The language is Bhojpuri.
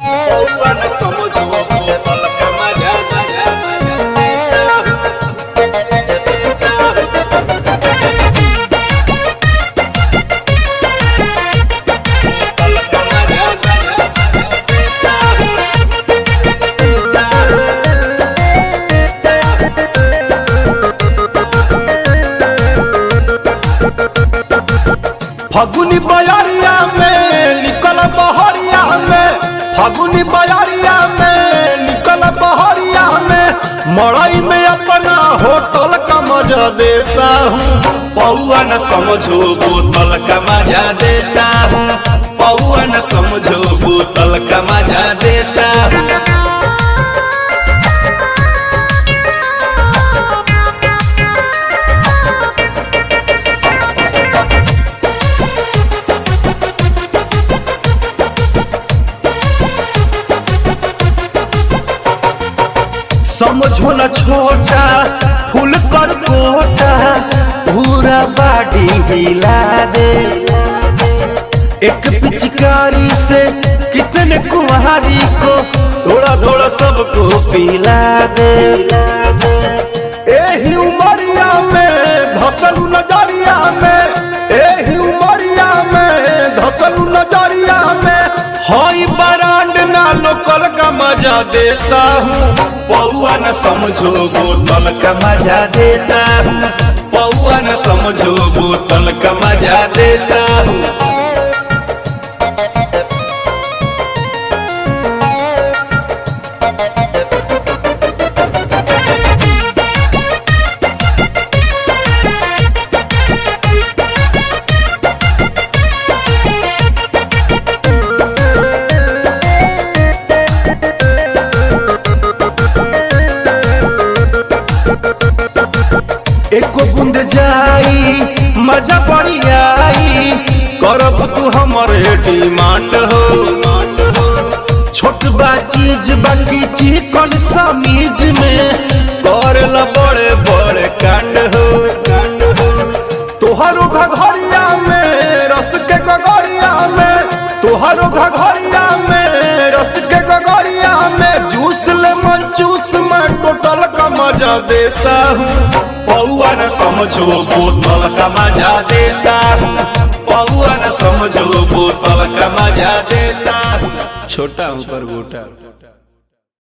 पौआ न समझो बोतल का मजा मजा फगुनी बयारिया में निकल बहरिया में, फगुनी बयारिया में निकल बहरिया में, मड़ई में अपना होटल का मजा देता हूँ। पौआ न समझो बोतल का मजा देता हूँ, पौआ न समझो बोतल का मजा देता हूँ। समझो न छोटा फूल कर कोटा, पूरा बाडी हिला दे। एक पिचकारी से कितने कुम्हारी को थोड़ा थोड़ा सबको पिला दे। एही उमरिया में धसलू नजरिया में, एही उमरिया में धसलू नजरिया में, हई बरांड ना लोकल का मजा देता हूँ। पौआ न समझो बोतल का मजा देता हूँ, पौआ न समझो बोतल का मजा देता हूँ। एको बूंद जाई मजा पड़ी आई, करब तू हमारे डिमांड हो। छोट बा चीज बाकी चिकन समीज में करेला बड़े बड़े कांड हो। तोहरो घघरिया में रस के गगरिया में, तोहरो घघरिया में रस के गगरिया में, जूस लेमन जूस में टोटल का मजा देता हूँ। पौआ न समझो बोतल का मजा देता हूँ, पौआ न समझो बोतल का मजा देता हूँ। छोटा ऊपर गोटा।